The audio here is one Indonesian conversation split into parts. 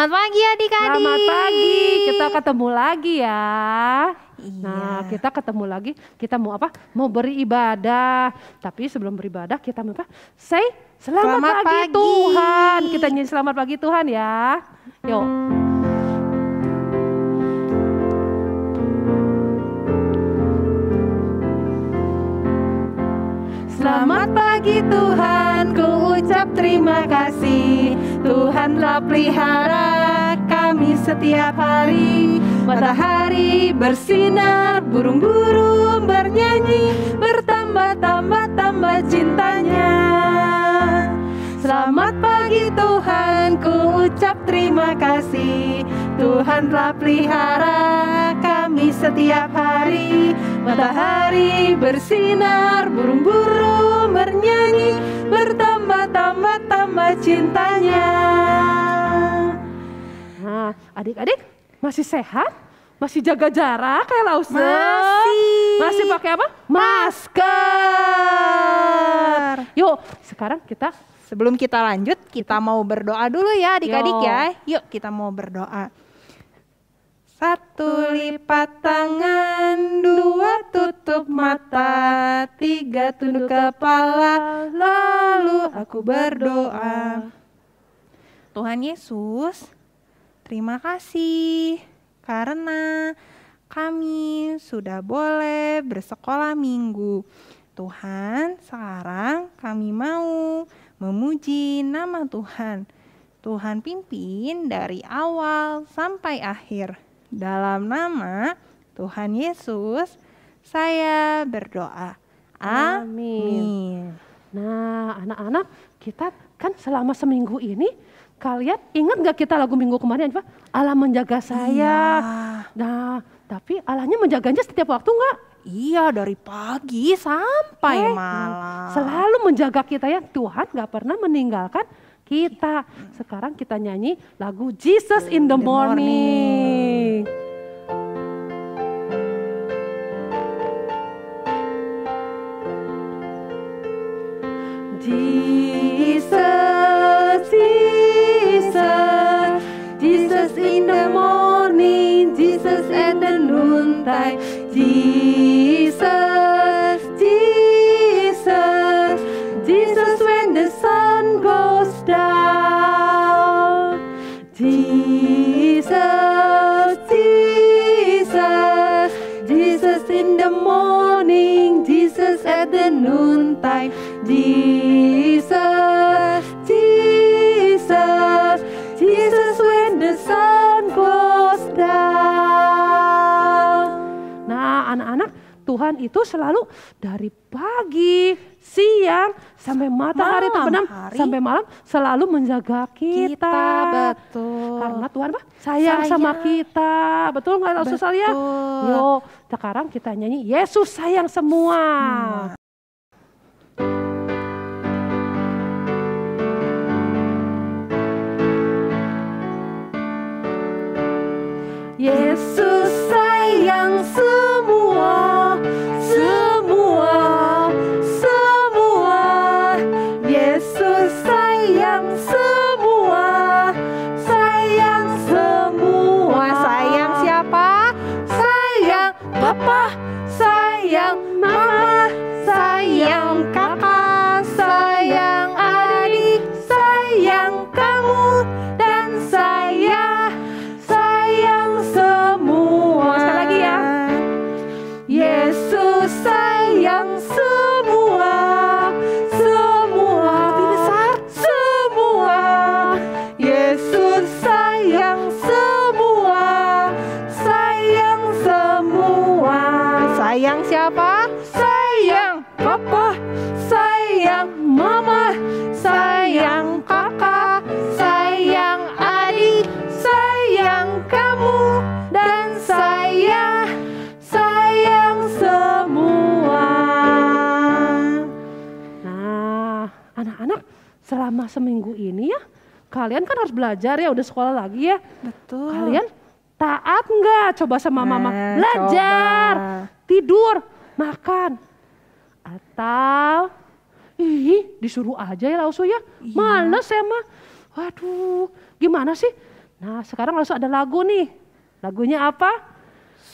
Selamat pagi adik-adik. Selamat pagi, kita ketemu lagi ya. Iya. Nah, kita ketemu lagi, kita mau apa? Mau beribadah. Tapi sebelum beribadah kita mau apa? Say selamat pagi Tuhan. Kita nyanyi selamat pagi Tuhan ya. Yuk. Selamat pagi Tuhan, ku ucap terima kasih. Tuhan telah pelihara kami setiap hari. Matahari bersinar, burung-burung bernyanyi, bertambah-tambah cintanya. Selamat pagi Tuhan, ku ucap terima kasih. Tuhan telah pelihara kami setiap hari. Matahari bersinar, burung-burung bernyanyi, bertambah-tambah cintanya. Nah, adik-adik masih sehat? Masih jaga jarak kayak Lause? Masih pakai apa? Masker. Yuk, sekarang Sebelum kita lanjut, kita mau berdoa dulu ya adik-adik ya. Yuk kita mau berdoa. 1 lipat tangan, 2 tutup mata, 3 tunduk kepala, lalu aku berdoa. Tuhan Yesus, terima kasih karena kami sudah boleh bersekolah minggu. Tuhan, sekarang kami mau memuji nama Tuhan. Tuhan pimpin dari awal sampai akhir. Dalam nama Tuhan Yesus, saya berdoa. Amin. Nah, anak-anak, kita kan selama seminggu ini, kalian ingat gak kita lagu minggu kemarin apa? Allah menjaga saya. Iya. Nah, tapi Allahnya menjaganya setiap waktu gak? Iya, dari pagi sampai malam. Selalu menjaga kita ya, Tuhan gak pernah meninggalkan kita. Sekarang kita nyanyi lagu Jesus in the morning. Jesus, Jesus, Jesus in the morning, Jesus at the noontime. Jesus, Jesus, Jesus when the sun goes down. Jesus, Jesus, Jesus in the morning, Jesus at the noontime. Jesus, Jesus, Jesus when the sun goes down. Nah, anak-anak, Tuhan itu selalu dari pagi, siang, sampai matahari terbenam, sampai malam selalu menjaga kita. Betul. Karena Tuhan sayang sama kita. Betul nggak Langsung ya? Yuk, sekarang kita nyanyi Yesus sayang semua. Yesus sayang semua, semua, semua. Yesus sayang semua, sayang semua. Sayang siapa? Sayang Bapa, sayang Mama, sayang kakak, sayang adik, sayang kamu dan saya. Semua. Sekali lagi ya. Yesus sayang semua, semua. Lebih besar. Semua. Yesus sayang semua, sayang semua. Sayang siapa? Sayang Papa, sayang Mama, sayang kakak, sayang adik, sayang kamu dan saya, sayang semua. Nah, anak-anak, selama seminggu ini ya, kalian kan harus belajar ya, udah sekolah lagi ya. Betul. Kalian taat nggak? Coba sama mama belajar, tidur, makan, atau disuruh aja ya Lausu ya. Males ya mah. Waduh, gimana sih? Nah, sekarang langsung ada lagu nih. Lagunya apa?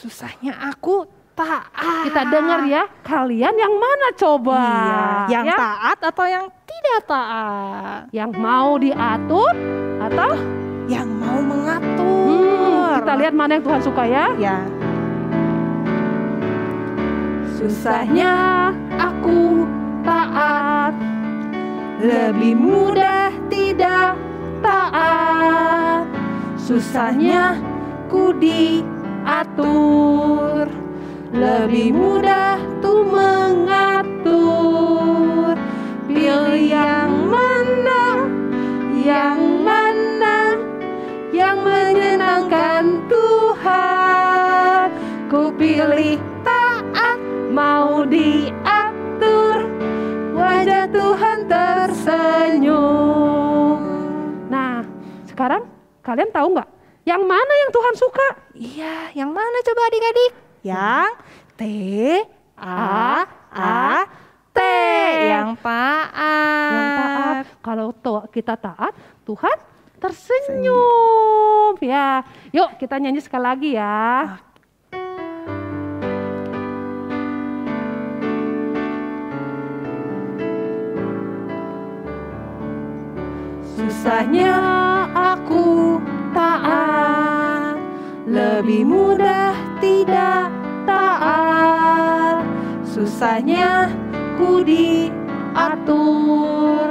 Susahnya aku taat. Kita dengar ya. Kalian yang mana coba? Iya, yang Ya? taat atau yang tidak taat? Yang mau diatur atau Yang mau mengatur. kita lihat mana yang Tuhan suka ya. Ya. Susahnya aku taat, lebih mudah tidak taat. Susahnya ku diatur, lebih mudah tuh mengatur. Pilih yang mana, yang menyenangkan Tuhan. Ku pilih taat, mau diatur, wajah Tuhan tersenyum. Nah, sekarang kalian tahu nggak? Yang mana yang Tuhan suka? Iya, yang mana coba adik-adik? Yang T A A T, yang taat. Yang taat. Kalau kita taat, Tuhan tersenyum. Ya, yuk kita nyanyi sekali lagi ya. Susahnya aku taat, lebih mudah tidak taat. Susahnya ku diatur,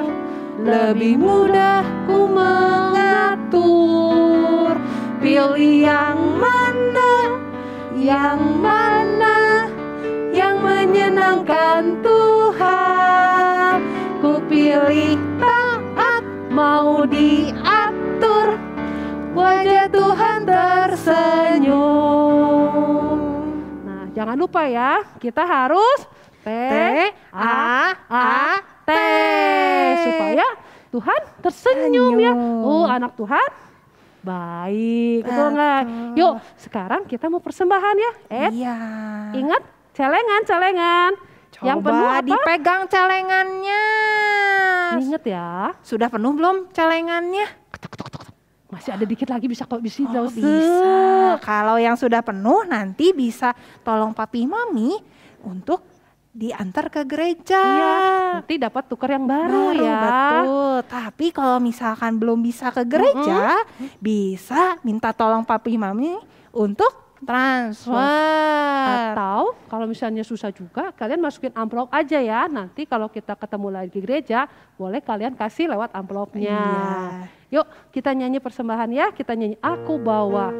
lebih mudah ku mengatur. Pilih yang mana, yang menyenangkan Tuhan. Ku pilih taat, mau diatur, wajah Tuhan tersenyum. Nah, jangan lupa ya, kita harus T-A-A-T, supaya Tuhan tersenyum ya. Senyum. Oh, anak Tuhan baik, betul nggak? Yuk, sekarang kita mau persembahan ya. Iya. Ingat celengan. Yang penuh Coba apa? dipegang celengannya. Ingat ya. Sudah penuh belum celengannya? Masih ada dikit lagi, bisa kok bisa. Oh, bisa. Kalau yang sudah penuh nanti bisa tolong papi mami untuk diantar ke gereja. Iya, nanti dapat tukar yang baru ya. Betul. Tapi kalau misalkan belum bisa ke gereja, bisa minta tolong papi mami untuk transfer. Atau kalau misalnya susah juga, kalian masukin amplop aja ya. Nanti kalau kita ketemu lagi di gereja, boleh kalian kasih lewat amplopnya. Iya. Yuk kita nyanyi persembahan ya. Kita nyanyi Aku Bawa.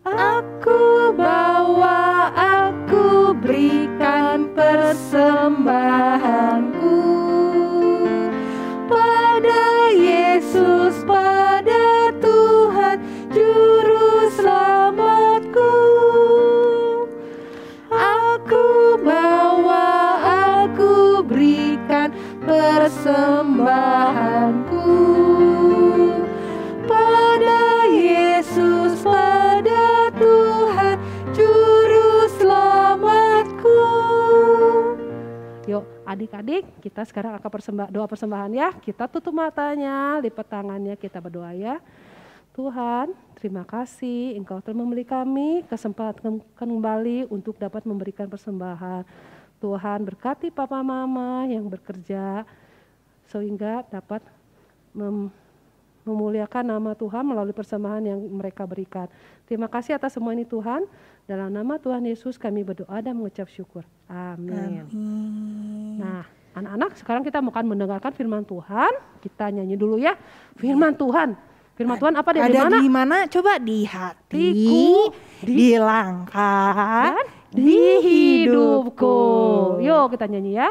Aku bawa, aku berikan persembahanku pada Yesus, pada Tuhan Juru Selamatku. Aku bawa, aku berikan persembahanku pada Yesus, pada Tuhan Juru Selamatku. Yuk adik-adik, kita sekarang akan doa persembahan ya. Kita tutup matanya, lipat tangannya, kita berdoa ya. Tuhan, terima kasih Engkau telah memberi kami kesempatan kembali untuk dapat memberikan persembahan. Tuhan berkati papa mama yang bekerja sehingga dapat memuliakan nama Tuhan melalui persembahan yang mereka berikan. Terima kasih atas semua ini Tuhan. Dalam nama Tuhan Yesus kami berdoa dan mengucap syukur. Amin. Nah, anak-anak sekarang kita akan mendengarkan firman Tuhan. Kita nyanyi dulu ya. Firman Tuhan. Firman Tuhan apa Ada di mana? di mana? Coba di hati, Hatiku, di langkah, Dan di hidupku. Yuk kita nyanyi ya.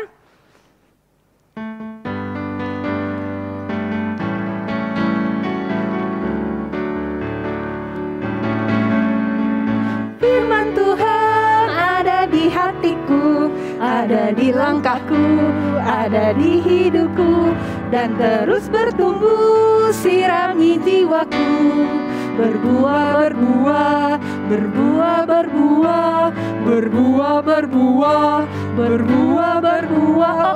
Firman Tuhan ada di hatiku, ada di langkahku, ada di hidupku, dan terus bertumbuh sirami jiwaku. Berbuah, berbuah, berbuah, berbuah, berbuah, berbuah, berbuah.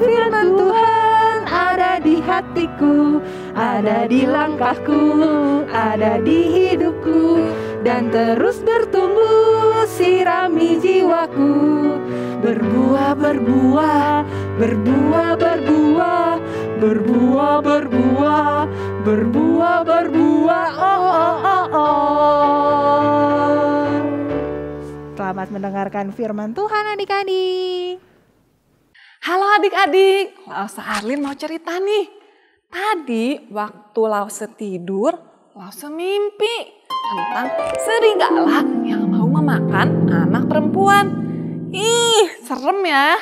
Firman Tuhan ada di hatiku, ada di langkahku, ada di hidupku, dan terus bertumbuh sirami jiwaku. Berbuah, berbuah, berbuah, berbuah, berbuah, berbuah, berbuah, berbuah. Selamat mendengarkan firman Tuhan adik-adik. Halo adik-adik, Lause Arlin mau cerita nih. Tadi waktu Lause tidur, Lause mimpi tentang serigala yang mau memakan anak perempuan. Ih, serem ya.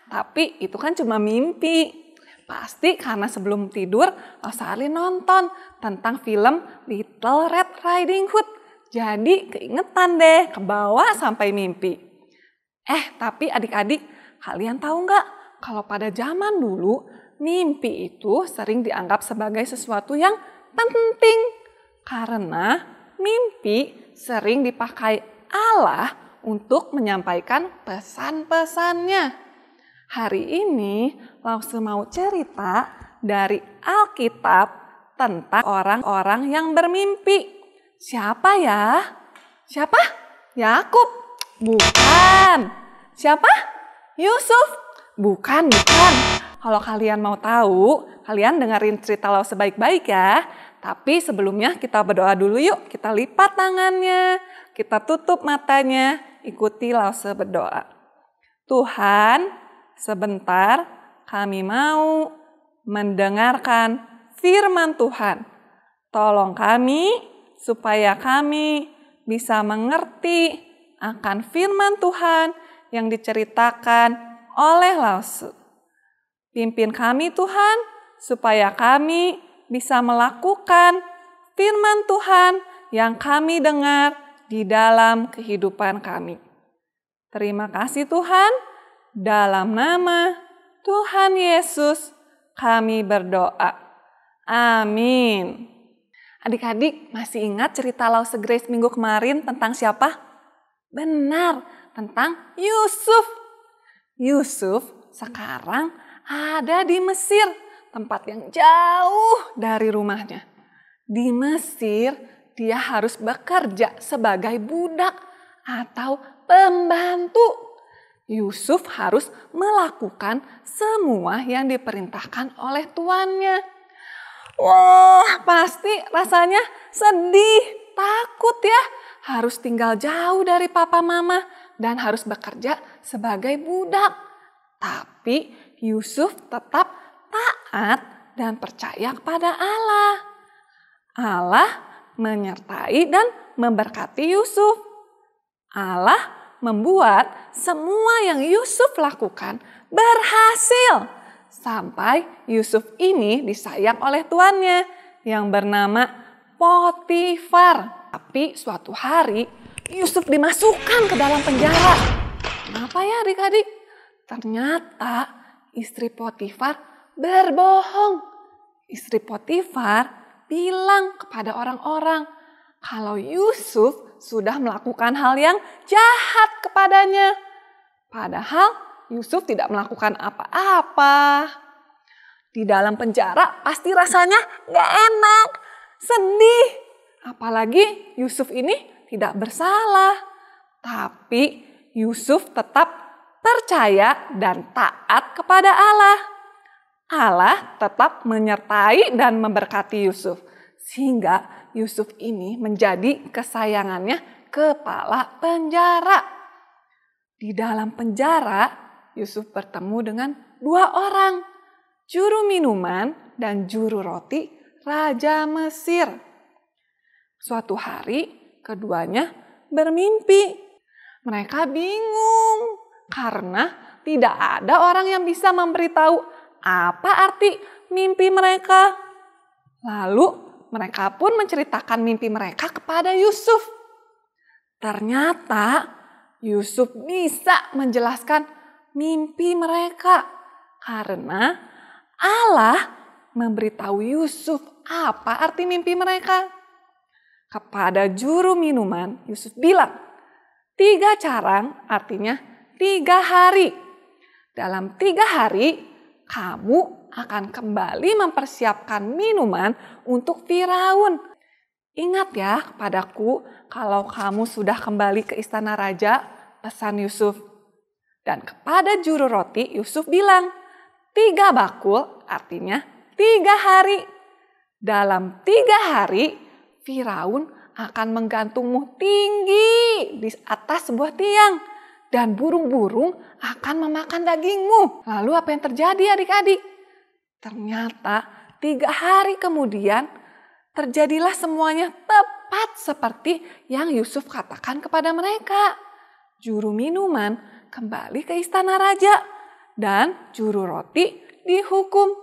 Tapi itu kan cuma mimpi. Pasti karena sebelum tidur Lause Arlin nonton tentang film Little Red Riding Hood. Jadi keingetan deh, kebawa sampai mimpi. Tapi adik-adik, kalian tahu nggak kalau pada zaman dulu mimpi itu sering dianggap sebagai sesuatu yang penting karena mimpi sering dipakai Allah untuk menyampaikan pesan-pesannya. Hari ini Lause mau cerita dari Alkitab tentang orang-orang yang bermimpi. Siapa ya? Siapa? Yakub? Bukan. Siapa? Yusuf? Bukan. Kalau kalian mau tahu, kalian dengerin cerita Lause baik-baik ya. Tapi sebelumnya kita berdoa dulu yuk. Kita lipat tangannya, kita tutup matanya, ikuti Lause berdoa. Tuhan, sebentar kami mau mendengarkan firman Tuhan. Tolong kami supaya kami bisa mengerti akan firman Tuhan yang diceritakan oleh Lause. Pimpin kami Tuhan, supaya kami bisa melakukan firman Tuhan yang kami dengar di dalam kehidupan kami. Terima kasih Tuhan, dalam nama Tuhan Yesus kami berdoa. Amin. Adik-adik masih ingat cerita Lause Grace minggu kemarin tentang siapa? Benar, tentang Yusuf. Yusuf sekarang ada di Mesir, tempat yang jauh dari rumahnya. Di Mesir, dia harus bekerja sebagai budak atau pembantu. Yusuf harus melakukan semua yang diperintahkan oleh tuannya. Wah, pasti rasanya sedih, takut ya. Harus tinggal jauh dari papa mama dan harus bekerja sebagai budak. Tapi Yusuf tetap taat dan percaya kepada Allah. Allah menyertai dan memberkati Yusuf. Allah membuat semua yang Yusuf lakukan berhasil. Sampai Yusuf ini disayang oleh tuannya yang bernama Potifar. Tapi suatu hari Yusuf dimasukkan ke dalam penjara. Kenapa ya adik-adik? Ternyata istri Potifar berbohong. Istri Potifar bilang kepada orang-orang kalau Yusuf sudah melakukan hal yang jahat kepadanya. Padahal Yusuf tidak melakukan apa-apa. Di dalam penjara pasti rasanya gak enak, sedih. Apalagi Yusuf ini tidak bersalah. Tapi Yusuf tetap percaya dan taat kepada Allah. Allah tetap menyertai dan memberkati Yusuf. Sehingga Yusuf ini menjadi kesayangannya kepala penjara. Di dalam penjara, Yusuf bertemu dengan dua orang, juru minuman dan juru roti Raja Mesir. Suatu hari, keduanya bermimpi. Mereka bingung karena tidak ada orang yang bisa memberitahu apa arti mimpi mereka. Lalu mereka pun menceritakan mimpi mereka kepada Yusuf. Ternyata Yusuf bisa menjelaskan mimpi mereka karena Allah memberitahu Yusuf apa arti mimpi mereka. Kepada juru minuman, Yusuf bilang, 3 carang artinya 3 hari. Dalam 3 hari, kamu akan kembali mempersiapkan minuman untuk Firaun. Ingat ya kepadaku, kalau kamu sudah kembali ke istana raja, pesan Yusuf. Dan kepada juru roti, Yusuf bilang, 3 bakul artinya 3 hari. Dalam 3 hari, Firaun akan menggantungmu tinggi di atas sebuah tiang. Dan burung-burung akan memakan dagingmu. Lalu apa yang terjadi adik-adik? Ternyata 3 hari kemudian terjadilah semuanya tepat seperti yang Yusuf katakan kepada mereka. Juru minuman kembali ke istana raja dan juru roti dihukum.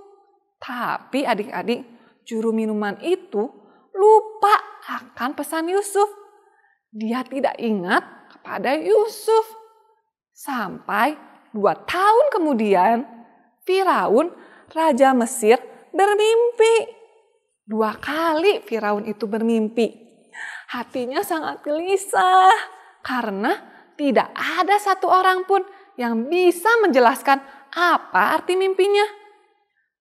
Tapi adik-adik, juru minuman itu lupa akan pesan Yusuf. Dia tidak ingat kepada Yusuf. Sampai 2 tahun kemudian, Firaun, raja Mesir, bermimpi. 2 kali Firaun itu bermimpi. Hatinya sangat gelisah karena tidak ada satu orang pun yang bisa menjelaskan apa arti mimpinya.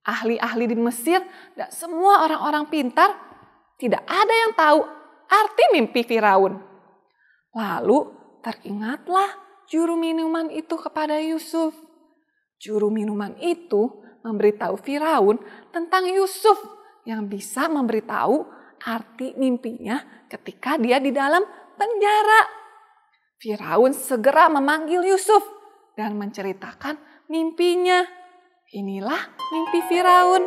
Ahli-ahli di Mesir dan semua orang-orang pintar tidak ada yang tahu arti mimpi Firaun. Lalu teringatlah juru minuman itu kepada Yusuf. Juru minuman itu memberitahu Firaun tentang Yusuf yang bisa memberitahu arti mimpinya ketika dia di dalam penjara. Firaun segera memanggil Yusuf dan menceritakan mimpinya. Inilah mimpi Firaun.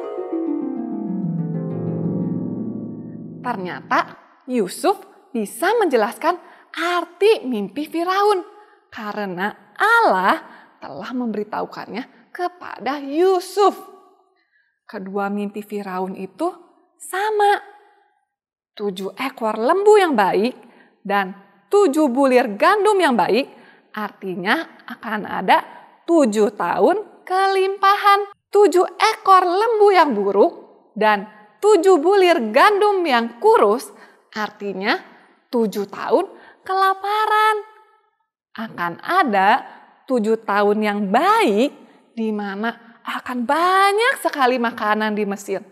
Ternyata Yusuf bisa menjelaskan arti mimpi Firaun karena Allah telah memberitahukannya kepada Yusuf. Kedua mimpi Firaun itu sama. 7 ekor lembu yang baik dan 7 bulir gandum yang baik artinya akan ada 7 tahun kelimpahan. 7 ekor lembu yang buruk dan 7 bulir gandum yang kurus artinya 7 tahun kelaparan. Akan ada 7 tahun yang baik di mana akan banyak sekali makanan di Mesir.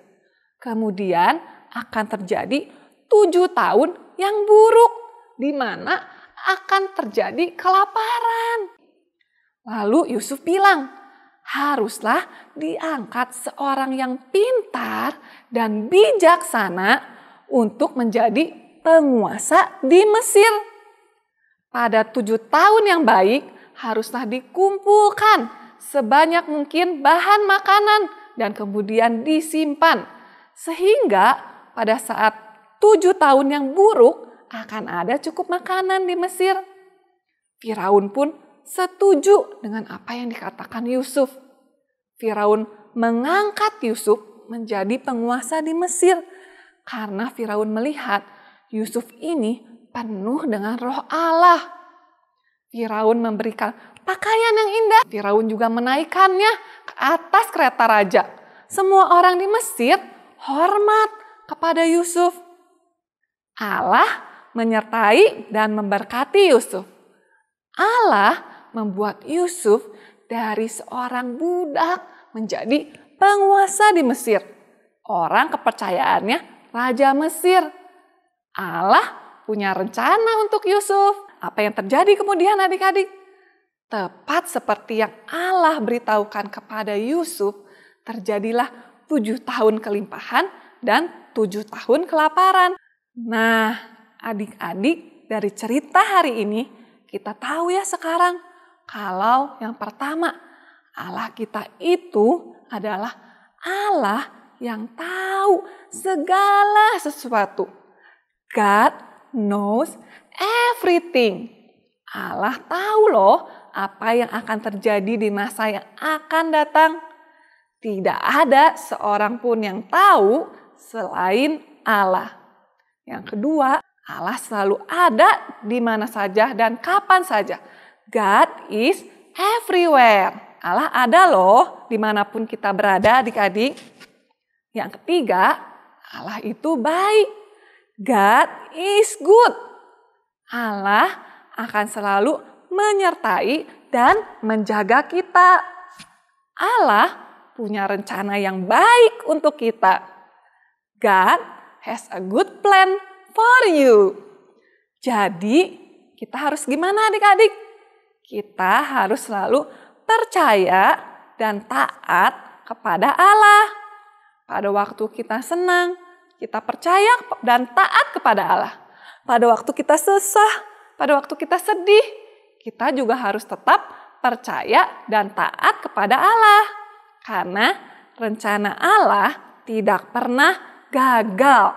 Kemudian akan terjadi 7 tahun yang buruk di mana akan terjadi kelaparan. Lalu Yusuf bilang, haruslah diangkat seorang yang pintar dan bijaksana untuk menjadi penguasa di Mesir. Pada 7 tahun yang baik haruslah dikumpulkan sebanyak mungkin bahan makanan dan kemudian disimpan. Sehingga pada saat 7 tahun yang buruk akan ada cukup makanan di Mesir. Firaun pun setuju dengan apa yang dikatakan Yusuf. Firaun mengangkat Yusuf menjadi penguasa di Mesir karena Firaun melihat Yusuf ini penuh dengan roh Allah. Firaun memberikan pakaian yang indah. Firaun juga menaikkannya ke atas kereta raja. Semua orang di Mesir hormat kepada Yusuf. Allah menyertai dan memberkati Yusuf. Allah membuat Yusuf dari seorang budak menjadi penguasa di Mesir. Orang kepercayaannya Raja Mesir. Allah punya rencana untuk Yusuf. Apa yang terjadi kemudian adik-adik? Tepat seperti yang Allah beritahukan kepada Yusuf, terjadilah 7 tahun kelimpahan dan 7 tahun kelaparan. Nah, adik-adik, dari cerita hari ini kita tahu ya sekarang kalau yang pertama, Allah kita itu adalah Allah yang tahu segala sesuatu. God knows everything. Allah tahu loh apa yang akan terjadi di masa yang akan datang. Tidak ada seorang pun yang tahu selain Allah. Yang kedua, Allah selalu ada di mana saja dan kapan saja. God is everywhere. Allah ada loh dimanapun kita berada adik-adik. Yang ketiga, Allah itu baik. God is good. Allah akan selalu menyertai dan menjaga kita. Allah punya rencana yang baik untuk kita. God has a good plan for you. Jadi, kita harus gimana adik-adik? Kita harus selalu percaya dan taat kepada Allah. Pada waktu kita senang, kita percaya dan taat kepada Allah. Pada waktu kita susah, pada waktu kita sedih, kita juga harus tetap percaya dan taat kepada Allah. Karena rencana Allah tidak pernah gagal.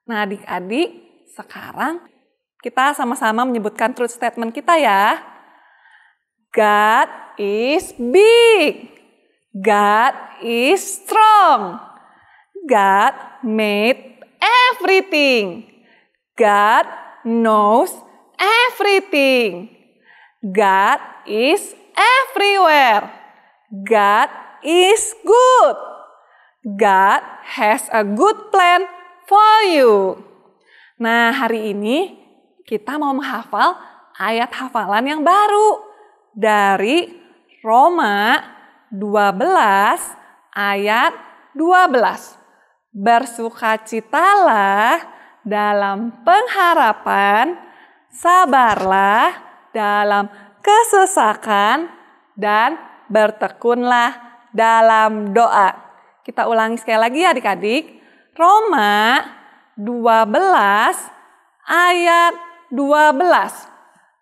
Nah adik-adik, sekarang kita sama-sama menyebutkan truth statement kita ya. God is big. God is strong. God made everything. God knows everything. God is everywhere. God is good. God has a good plan for you. Nah, hari ini kita mau menghafal ayat hafalan yang baru dari Roma 12 ayat 12. Bersukacitalah dalam pengharapan, sabarlah dalam kesesakan, dan bertekunlah dalam doa. Kita ulangi sekali lagi ya adik-adik. Roma 12 ayat 12.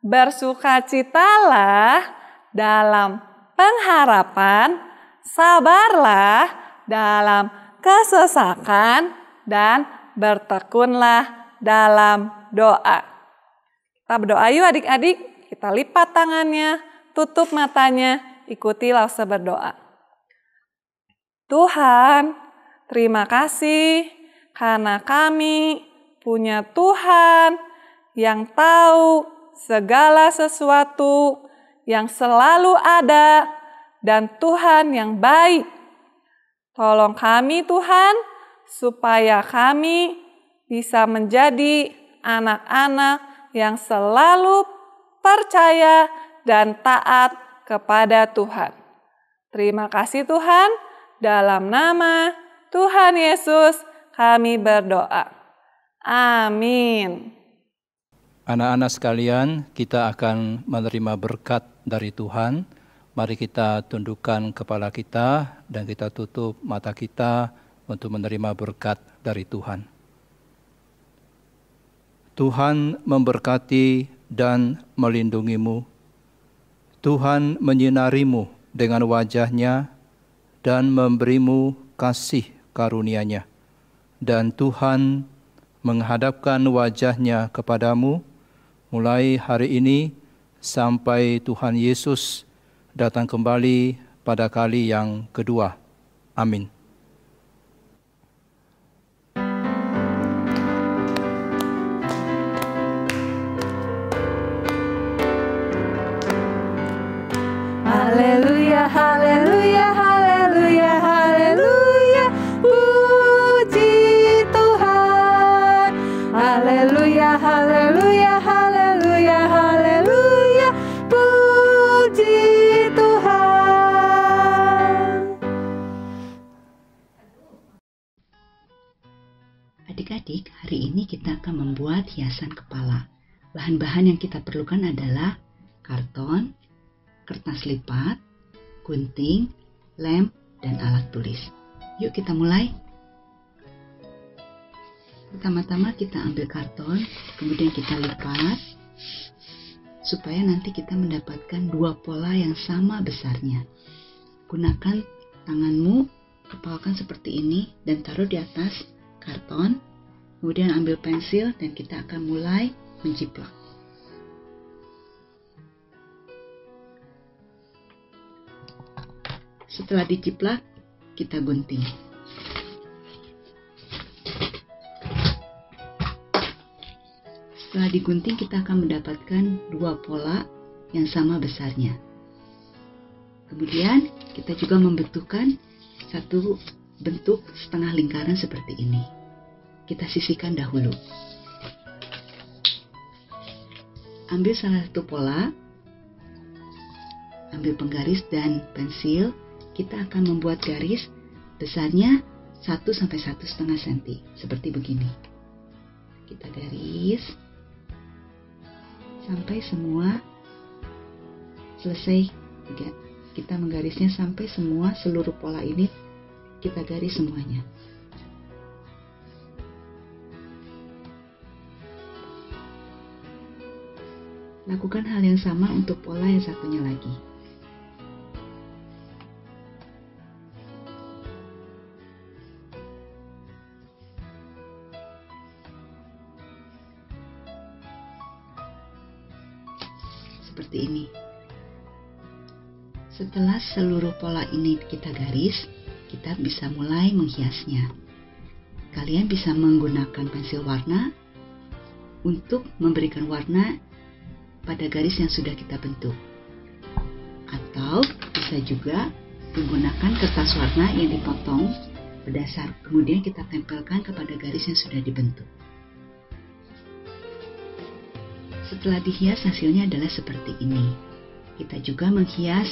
Bersukacitalah dalam pengharapan, sabarlah dalam kesesakan, dan bertekunlah dalam doa. Kita berdoa yuk adik-adik. Kita lipat tangannya, tutup matanya, ikuti lause berdoa. Tuhan, terima kasih karena kami punya Tuhan yang tahu segala sesuatu, yang selalu ada, dan Tuhan yang baik. Tolong kami Tuhan, supaya kami bisa menjadi anak-anak yang selalu percaya dan taat kepada Tuhan. Terima kasih Tuhan, dalam nama Tuhan Yesus kami berdoa. Amin. Anak-anak sekalian, kita akan menerima berkat dari Tuhan. Mari kita tundukkan kepala kita dan kita tutup mata kita untuk menerima berkat dari Tuhan. Tuhan memberkati dan melindungimu. Tuhan menyinarimu dengan wajah-Nya dan memberimu kasih karunia-Nya. Dan Tuhan menghadapkan wajah-Nya kepadamu mulai hari ini sampai Tuhan Yesus datang kembali pada kali yang kedua. Amin. Haleluya, haleluya, haleluya, haleluya. Puji Tuhan. Haleluya, haleluya, haleluya, haleluya. Puji Tuhan. Adik-adik, hari ini kita akan membuat hiasan kepala. Bahan-bahan yang kita perlukan adalah karton, kertas lipat, gunting, lem, dan alat tulis. Yuk kita mulai. Pertama-tama kita ambil karton, kemudian kita lipat, supaya nanti kita mendapatkan dua pola yang sama besarnya. Gunakan tanganmu, kepalkan seperti ini, dan taruh di atas karton. Kemudian ambil pensil dan kita akan mulai menjiplak. Setelah dijiplak, kita gunting. Setelah digunting, kita akan mendapatkan dua pola yang sama besarnya. Kemudian, kita juga membutuhkan satu bentuk setengah lingkaran seperti ini. Kita sisihkan dahulu. Ambil salah satu pola, ambil penggaris dan pensil. Kita akan membuat garis besarnya 1 sampai 1,5 cm, seperti begini. Kita garis sampai semua selesai. Kita menggarisnya sampai semua seluruh pola ini kita garis semuanya. Lakukan hal yang sama untuk pola yang satunya lagi. Seperti ini. Setelah seluruh pola ini kita garis, kita bisa mulai menghiasnya. Kalian bisa menggunakan pensil warna untuk memberikan warna pada garis yang sudah kita bentuk. Atau bisa juga menggunakan kertas warna yang dipotong berdasar, kemudian kita tempelkan kepada garis yang sudah dibentuk. Setelah dihias, hasilnya adalah seperti ini. Kita juga menghias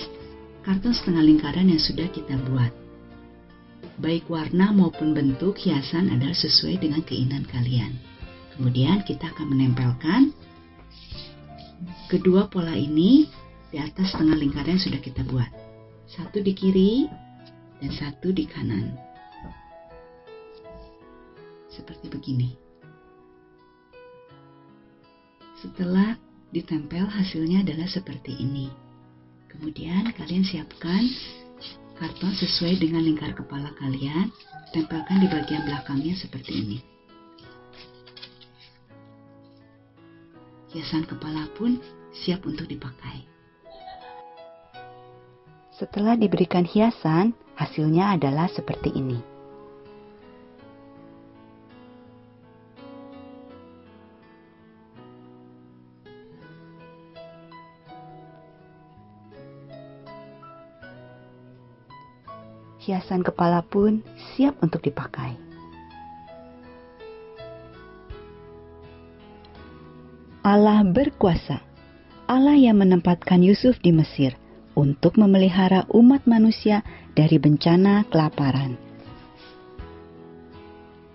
karton setengah lingkaran yang sudah kita buat. Baik warna maupun bentuk hiasan adalah sesuai dengan keinginan kalian. Kemudian kita akan menempelkan kedua pola ini di atas setengah lingkaran yang sudah kita buat. Satu di kiri dan satu di kanan. Seperti begini. Setelah ditempel, hasilnya adalah seperti ini. Kemudian kalian siapkan karton sesuai dengan lingkar kepala kalian. Tempelkan di bagian belakangnya seperti ini. Hiasan kepala pun siap untuk dipakai. Setelah diberikan hiasan, hasilnya adalah seperti ini. Hiasan kepala pun siap untuk dipakai. Allah berkuasa. Allah yang menempatkan Yusuf di Mesir untuk memelihara umat manusia dari bencana kelaparan.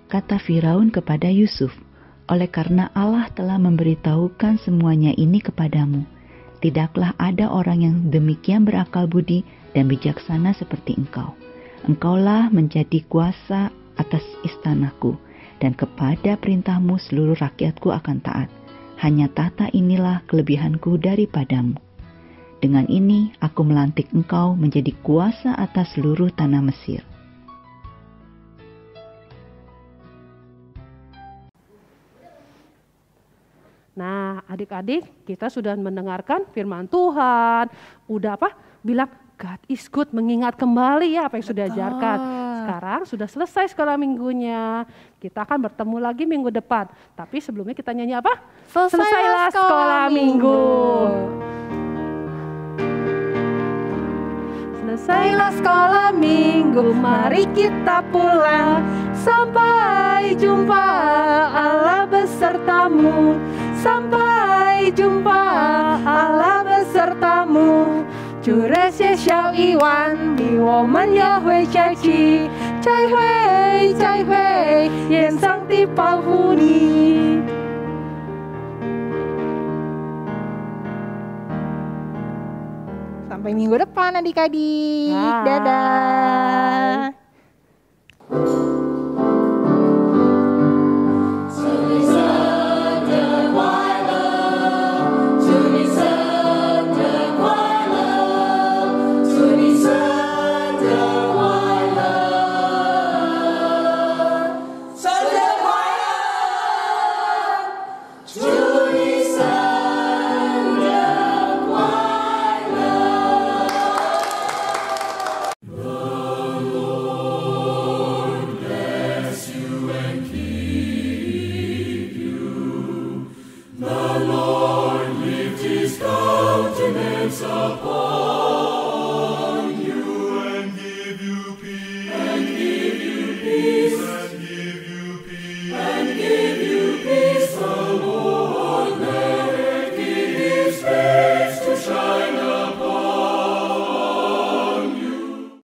Kata Firaun kepada Yusuf, "Oleh karena Allah telah memberitahukan semuanya ini kepadamu, tidaklah ada orang yang demikian berakal budi dan bijaksana seperti engkau. Engkaulah menjadi kuasa atas istanaku, dan kepada perintahmu seluruh rakyatku akan taat. Hanya tahta inilah kelebihanku daripadamu. Dengan ini aku melantik engkau menjadi kuasa atas seluruh tanah Mesir." Nah, adik-adik, kita sudah mendengarkan firman Tuhan. Udah bilang God is good, mengingat kembali ya apa yang sudah diajarkan. Sekarang sudah selesai sekolah minggunya. Kita akan bertemu lagi minggu depan. Tapi sebelumnya kita nyanyi apa? Selesailah sekolah minggu. Selesailah sekolah minggu, mari kita pulang. Sampai jumpa, Allah besertamu. Sampai jumpa, Allah besertamu. 主日些小一晚，你我们也会在一起。再会，再会，愿上帝保护你。Sampai minggu depan adik-adik. Bye. Dadah.